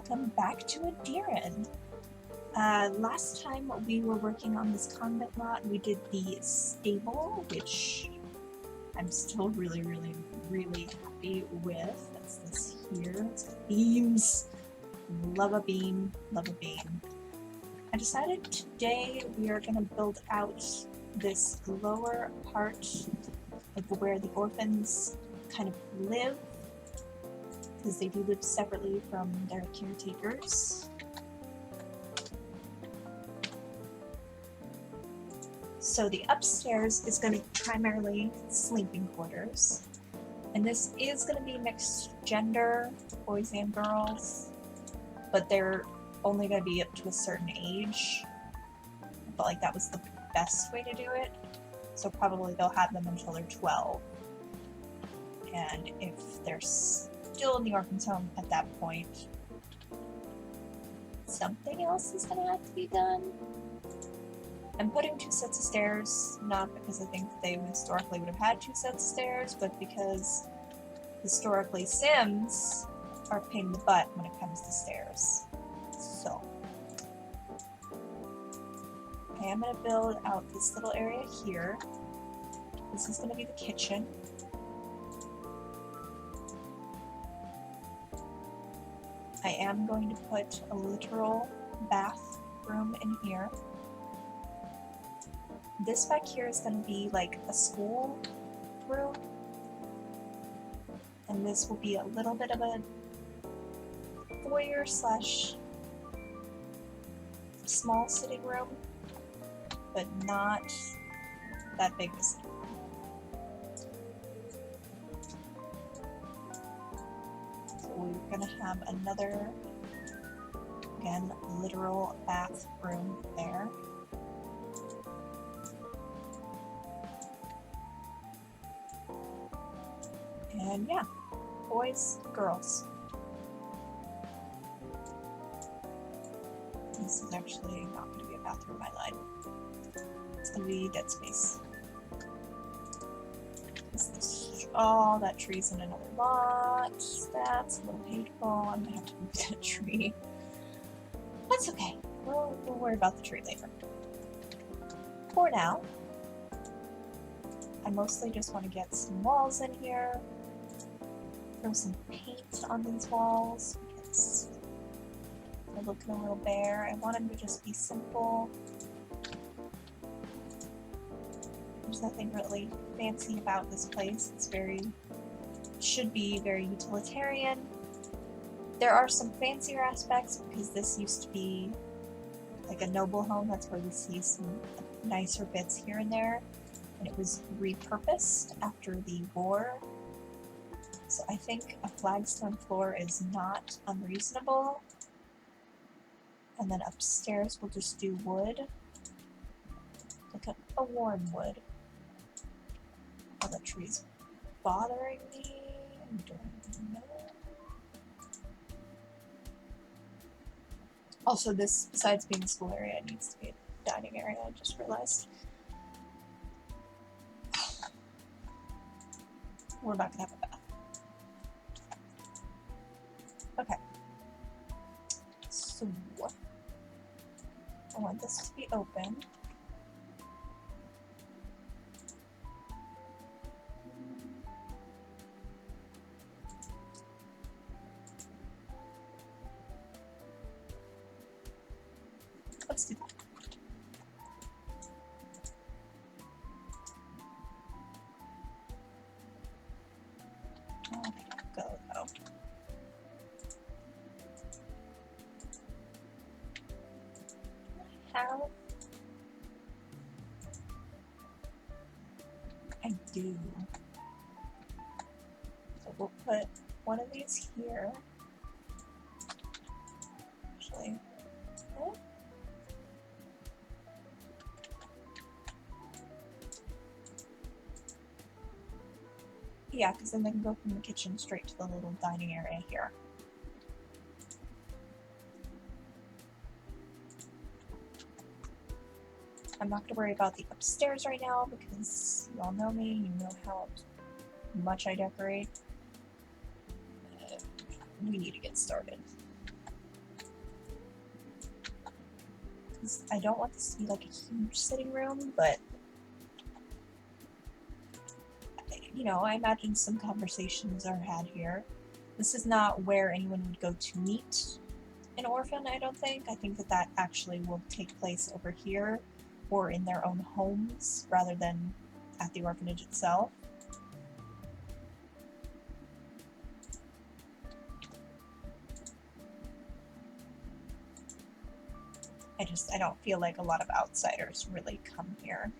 welcome back to Adiran. Last time we were working on this convent lot, we did the stable, which I'm still really happy with. That's this here. It's got beams. Love a beam, love a beam. I decided today we are going to build out this lower part of where the orphans kind of live, because they do live separately from their caretakers. So the upstairs is going to be primarily sleeping quarters, and this is going to be mixed gender, boys and girls, but they're only going to be up to a certain age. I felt like that was the best way to do it, so probably they'll have them until they're 12. And if they're still in the orphan's home at that point, something else is going to have to be done. I'm putting 2 sets of stairs, not because I think they historically would have had 2 sets of stairs, but because historically Sims are a pain in the butt when it comes to stairs. So, I am going to build out this little area here. This is going to be the kitchen. I am going to put a literal bathroom in here. This back here is going to be like a school room, and this will be a little bit of a foyer slash small sitting room, but not that big of a sitting room. So we're going to have another, again, literal bathroom there. And yeah, boys, girls. This is actually not going to be a bathroom, I lied. It's going to be dead space. Oh, that tree's in another lot. That's a little painful. I'm going to have to move that tree. That's okay. We'll worry about the tree later. For now, I mostly just want to get some walls in here. Throw some paint on these walls because they're looking a little bare. I want them to just be simple. There's nothing really fancy about this place. It's should be very utilitarian. There are some fancier aspects because this used to be like a noble home. That's where we see some nicer bits here and there. And it was repurposed after the war. So I think a flagstone floor is not unreasonable. And then upstairs we'll just do wood. Like a warm wood. Oh, the tree's bothering me. I don't know. Also, this, besides being a school area, it needs to be a dining area, I just realized. We're not gonna have a bath. Okay. So, I want this to be open. Let's do that. Go though. How? I do. So we'll put one of these here. Actually, okay. Yeah, because then they can go from the kitchen straight to the little dining area here. I'm not going to worry about the upstairs right now because you all know me, you know how much I decorate. We need to get started. because I don't want this to be like a huge sitting room, but you know, I imagine some conversations are had here. This is not where anyone would go to meet an orphan, I don't think. I think that that actually will take place over here or in their own homes rather than at the orphanage itself. I don't feel like a lot of outsiders really come here.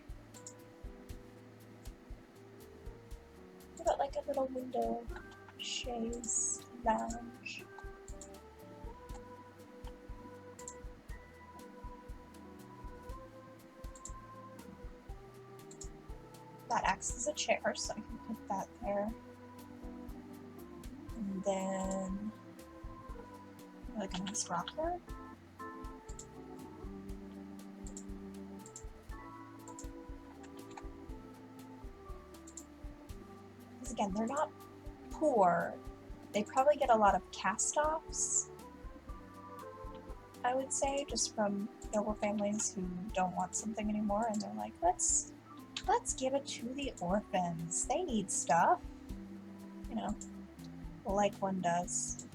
What about like a little window chaise lounge? That acts as a chair, so I can put that there. And then like a nice rocker. Because again, they're not poor. They probably get a lot of cast-offs, I would say, just from noble families who don't want something anymore, and they're like, let's give it to the orphans. They need stuff. You know, like one does.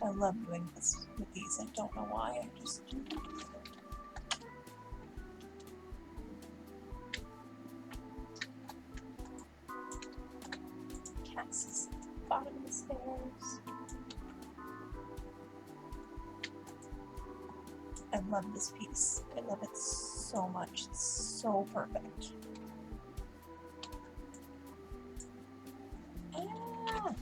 I love doing this with these. I don't know why. I just do. Casks at the bottom of the stairs. I love this piece. I love it so much. It's so perfect. Ah.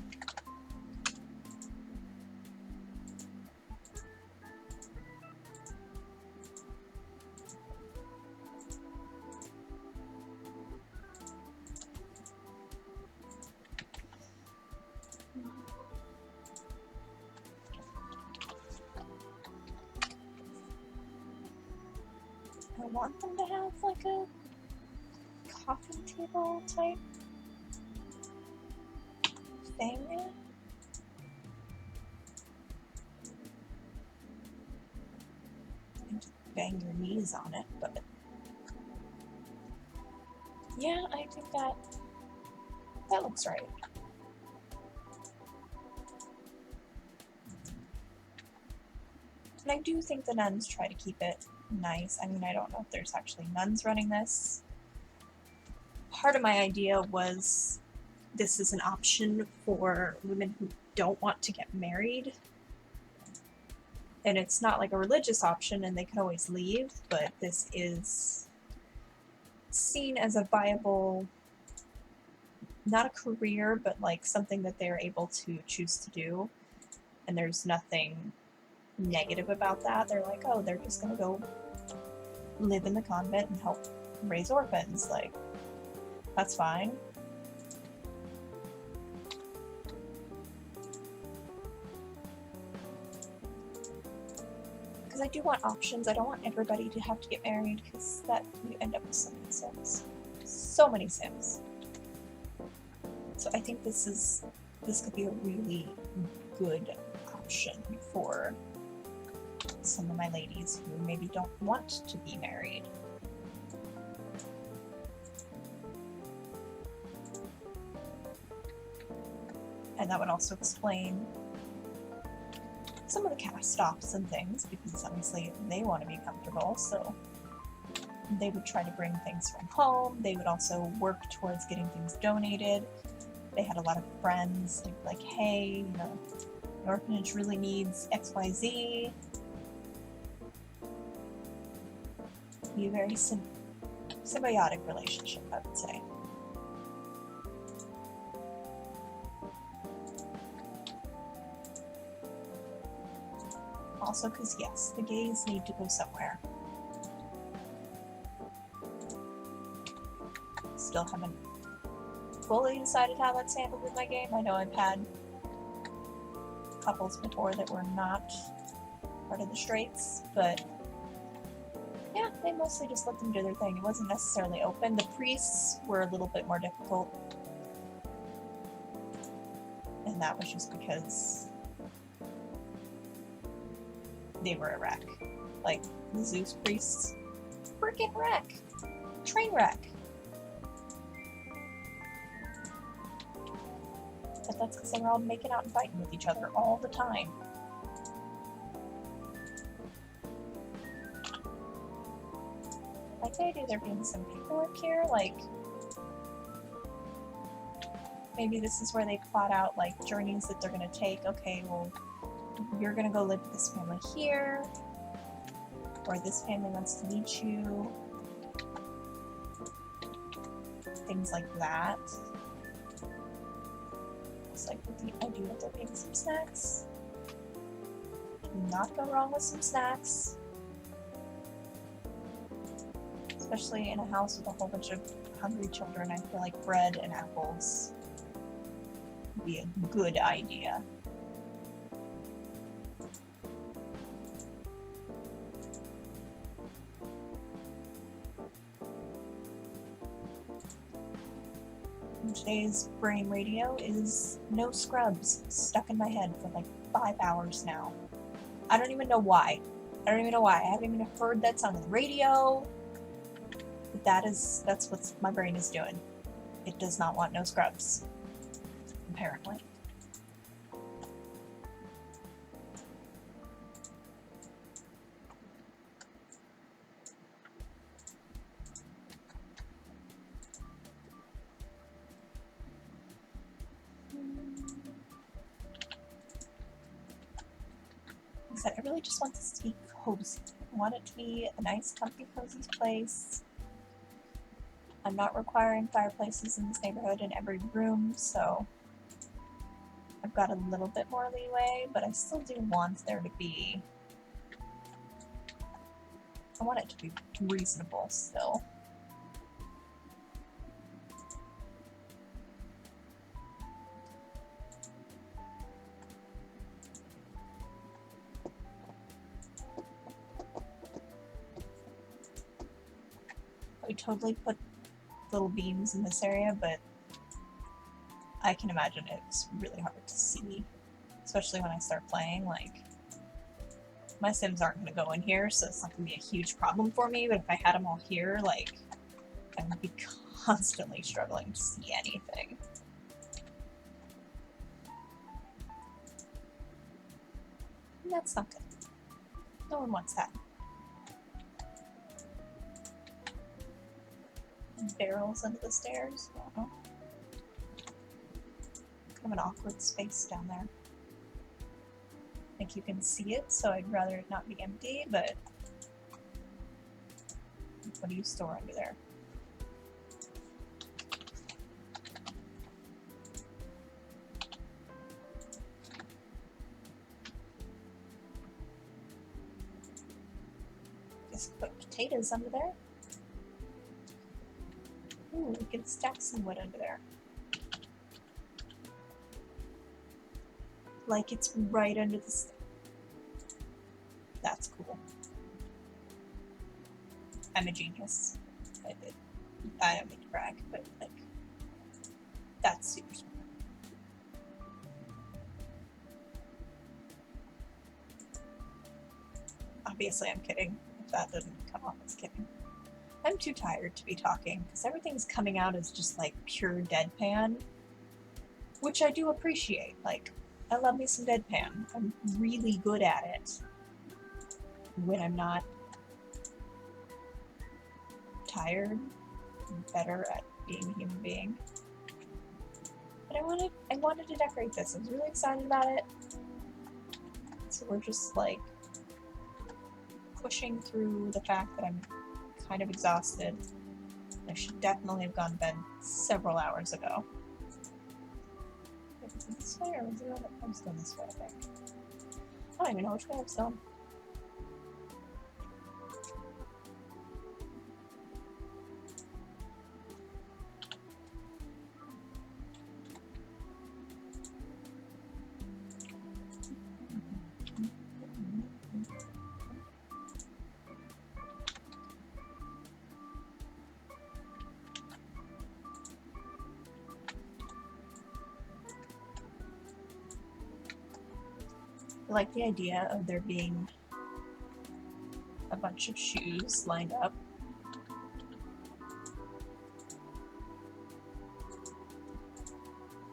I want them to have like a coffee table type thing. And just bang your knees on it, but yeah, I think that looks right. And I do think the nuns try to keep it nice. I mean, I don't know if there's actually nuns running this. Part of my idea was this is an option for women who don't want to get married. And it's not like a religious option and they can always leave, but this is seen as a viable, not a career, but like something that they're able to choose to do. And there's nothing negative about that. They're like, oh, they're just gonna go live in the convent and help raise orphans. Like, that's fine. Because I do want options. I don't want everybody to have to get married, because that you end up with so many sims. So many sims. So I think this could be a really good option for some of my ladies who maybe don't want to be married. And that would also explain some of the cast-offs and things, because obviously they want to be comfortable, so they would try to bring things from home. They would also work towards getting things donated. They had a lot of friends. They'd be like, hey, you know, the orphanage really needs XYZ. Be a very symbiotic relationship, I would say. Also, because yes, the gays need to go somewhere. Still haven't fully decided how that's handled in my game. I know I've had couples before that were not part of the straights, but yeah, they mostly just let them do their thing. It wasn't necessarily open. The priests were a little bit more difficult, and that was just because they were a wreck. Like, the Zeus priests, freaking wreck! Train wreck! But that's because they were all making out and fighting with each other all the time. Like the idea there being some paperwork here, like maybe this is where they plot out like journeys that they're gonna take. Okay, well, you're gonna go live with this family here, or this family wants to meet you. Things like that. It's like with the idea of there being some snacks. Cannot go wrong with some snacks. Especially in a house with a whole bunch of hungry children, I feel like bread and apples would be a good idea. And today's brain radio is no scrubs, stuck in my head for like 5 hours now. I don't even know why. I haven't even heard that song on the radio. That's what my brain is doing. It does not want no scrubs. Apparently. I really just want this to be cozy. I want it to be a nice, comfy, cozy place. I'm not requiring fireplaces in this neighborhood in every room, so I've got a little bit more leeway, but I still do want there to be... I want it to be reasonable still. I totally put little beams in this area, but I can imagine it's really hard to see, especially when I start playing. Like, my Sims aren't going to go in here, so it's not going to be a huge problem for me, but if I had them all here, like, I would be constantly struggling to see anything. And that's not good. No one wants that. Barrels under the stairs. I don't know. Kind of an awkward space down there. I think you can see it, so I'd rather it not be empty, but what do you store under there? Just put potatoes under there. Ooh, we can stack some wood under there. Like it's right under the step. That's cool. I'm a genius. I don't mean to brag, but like, that's super smart. Obviously I'm kidding, if that doesn't come off as kidding. I'm too tired to be talking, because everything's coming out as just like pure deadpan, which I do appreciate. Like, I love me some deadpan. I'm really good at it when I'm not tired. I'm better at being a human being. But I wanted to decorate this. I was really excited about it. So we're just like pushing through the fact that I'm kind of exhausted. I should definitely have gone to bed several hours ago. Was it this way or was it over? I'm still this way, I think. I don't even know which way I'm still. I like the idea of there being a bunch of shoes lined up.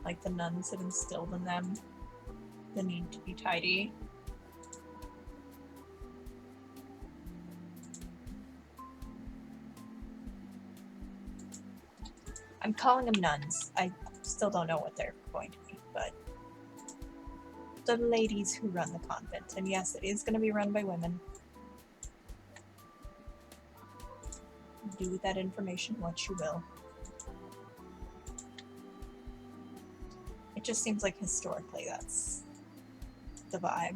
Like the nuns had instilled in them the need to be tidy. I'm calling them nuns. I still don't know what they're going to be, but the ladies who run the convent. And yes, it is going to be run by women. Do with that information what you will. It just seems like historically that's the vibe.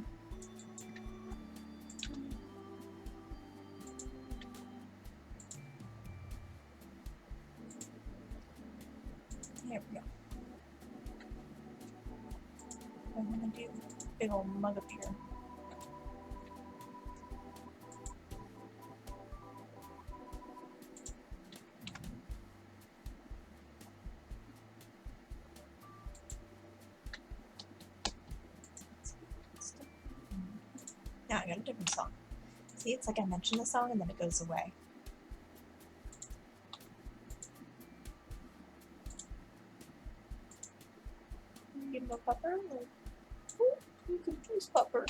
There we go. I'm gonna do a big old mug up here. Now I got a different song. See, it's like I mention the song and then it goes away. You know, pupper? Ooh, you can choose pupper.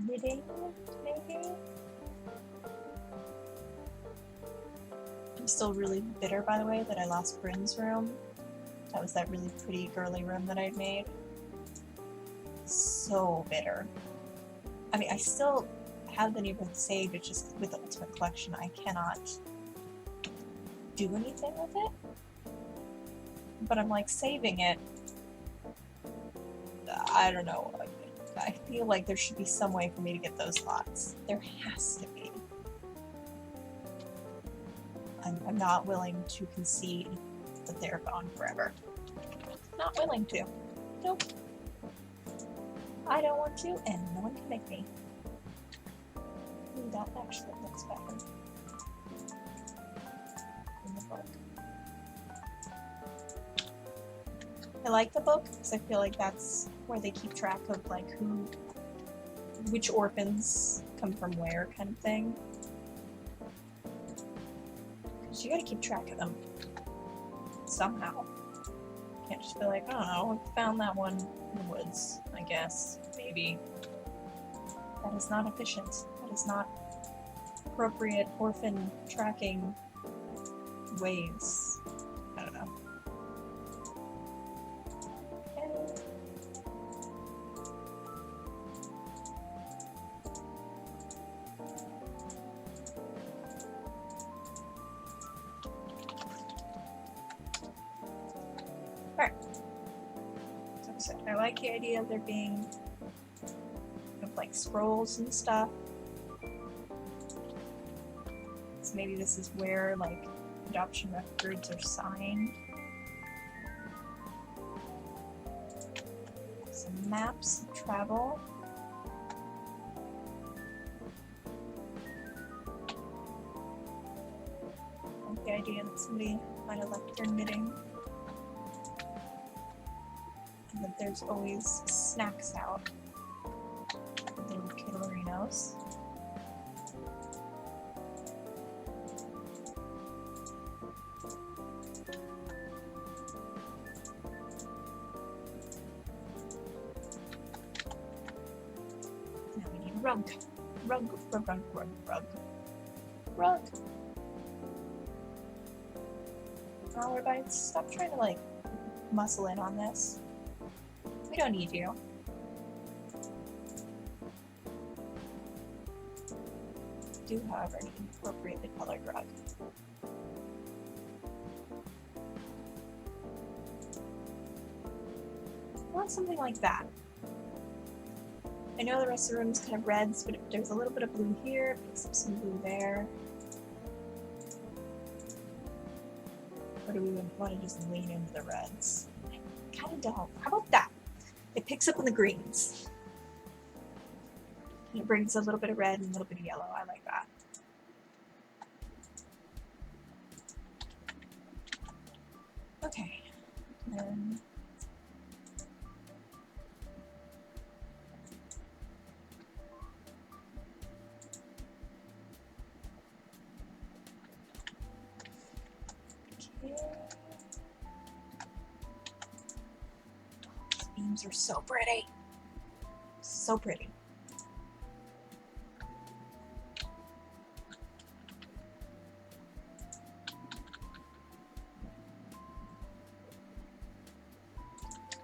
Knitting, maybe? I'm still really bitter, by the way, that I lost Bryn's room. That was that really pretty girly room that I'd made. So bitter. I mean, I still have the neighborhood saved, it's just with the Ultimate Collection I cannot do anything with it. But I'm like saving it. I don't know. I feel like there should be some way for me to get those lots. There has to be. I'm not willing to concede that they're gone forever. Not willing to. Nope. I don't want to, and no one can make me. Ooh, that actually looks better. In the book. I like the book because I feel like that's where they keep track of like which orphans come from where kind of thing. Because you gotta keep track of them somehow. You can't just be like, I don't know, I found that one in the woods, I guess, maybe. That is not efficient. That is not appropriate orphan tracking ways. I don't know. I like the idea of there being like scrolls and stuff. So maybe this is where like adoption records are signed. Some maps of travel. I like the idea that somebody might have left their knitting. That there's always snacks out at the Kittlerinos. Now we need a rug. Rug. Oh, everybody, stop trying to like muscle in on this. We don't need you. Do, however, need an appropriately colored rug. I want something like that. I know the rest of the room's kind of reds, but there's a little bit of blue here, some blue there. Or do we want to just lean into the reds? I kind of don't. How about that? It picks up on the greens. And it brings a little bit of red and a little bit of yellow. I like that. Okay. rooms are so pretty. So pretty.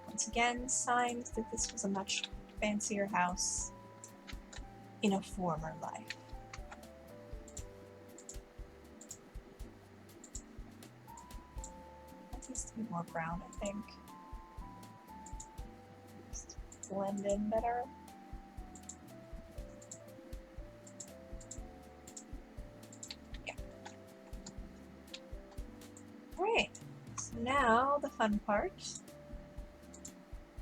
Once again, signs that this was a much fancier house in a former life. It needs to be more brown, I think. Just blend in better. Yeah. Alright, so now the fun part.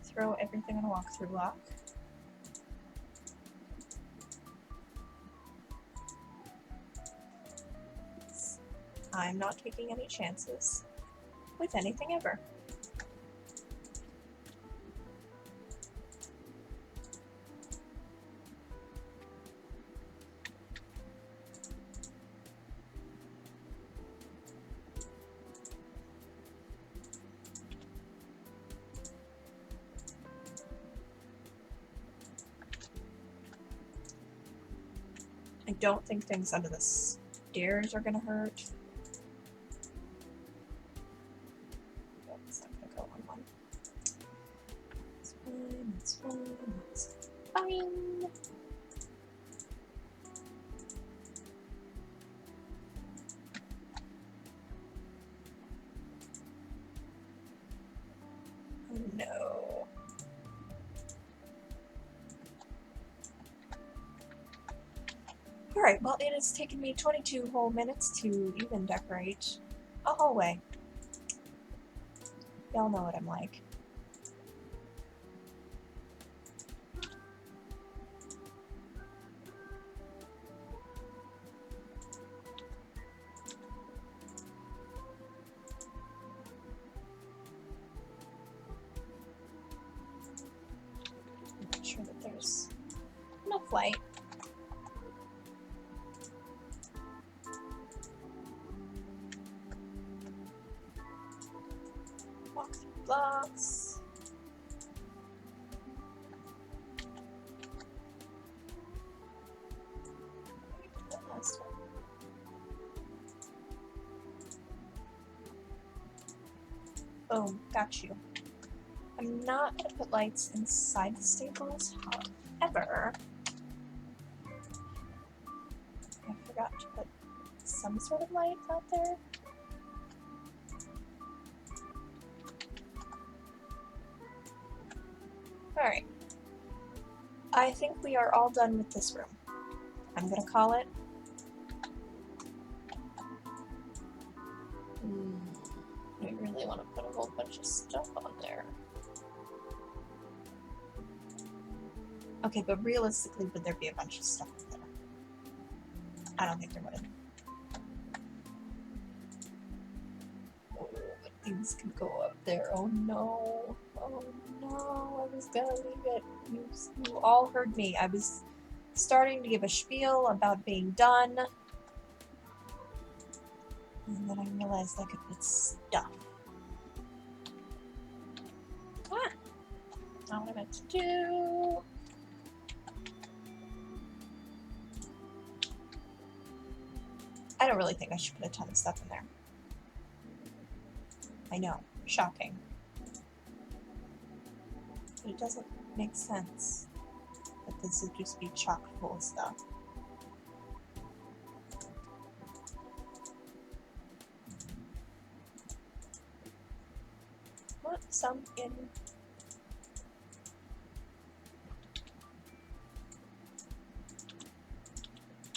Throw everything on a walkthrough block. I'm not taking any chances with anything ever. I don't think things under the stairs are gonna hurt. It's not gonna go on one. It's fine, it's fine, it's fine. Oh no. Alright, well it has taken me 22 whole minutes to even decorate a hallway. Y'all know what I'm like. Make sure that there's enough light. Walk through blocks. We did that last time. Boom, got you. I'm not going to put lights inside the stables, however, I forgot to put some sort of light out there. Alright. I think we are all done with this room. I'm going to call it. I really want to put a whole bunch of stuff on there. Okay, but realistically, would there be a bunch of stuff there? I don't think there would. Oh, but things can go up there. Oh no. Oh no, I was gonna leave it. You all heard me. I was starting to give a spiel about being done. And then I realized I could put stuff. Ah! Not what I meant to do. I don't really think I should put a ton of stuff in there. I know, shocking. But it doesn't make sense that this would just be chock full of stuff. Put some in.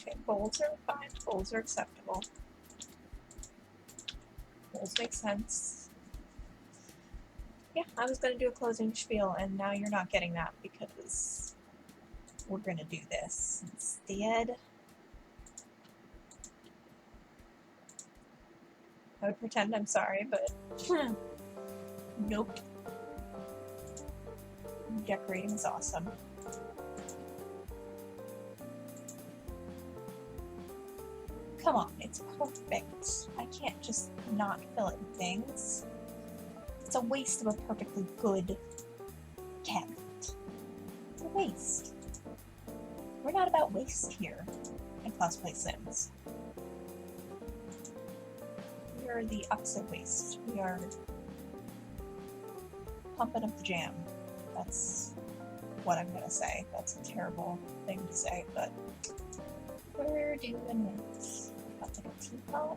Okay, bowls are fine. Bowls are acceptable. Bowls make sense. Yeah, I was going to do a closing spiel, and now you're not getting that because we're going to do this instead. I would pretend I'm sorry, but nope. Decorating is awesome. Come on, it's perfect. I can't just not fill it with things. It's a waste of a perfectly good cabinet. The waste. We're not about waste here in Cosplay Sims. We are the opposite waste. We are pumping up the jam. That's what I'm gonna say. That's a terrible thing to say, but we're doing it. Got like a teapot.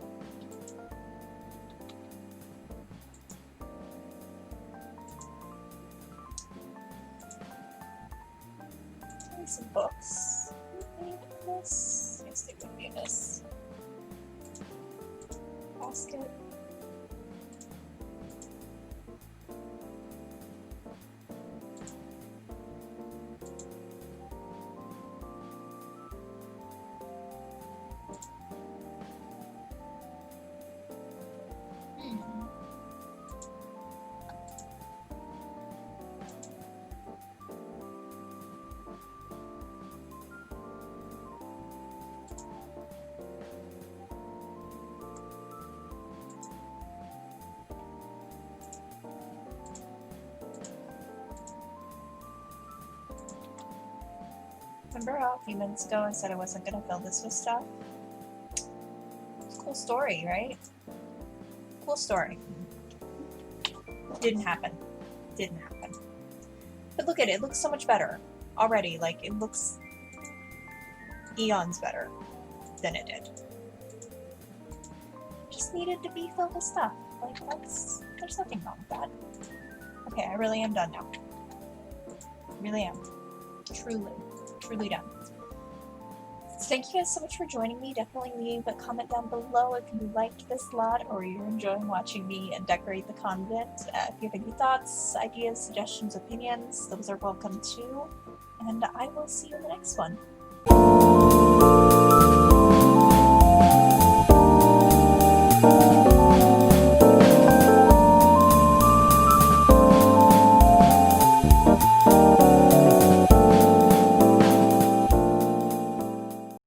Maybe some books. Would be in this? Yes, they would be in this. Basket. Remember how a few minutes ago I said I wasn't gonna fill this with stuff? It's a cool story, right? Cool story. Didn't happen. Didn't happen. But look at it, it looks so much better already. Like, it looks eons better than it did. Just needed to be filled with stuff. Like, there's nothing wrong with that. Okay, I really am done now. Really am. Truly done. So thank you guys so much for joining me. Definitely leave a comment down below if you liked this lot or you're enjoying watching me decorate the convent. If you have any thoughts, ideas, suggestions, opinions, those are welcome too. And I will see you in the next one.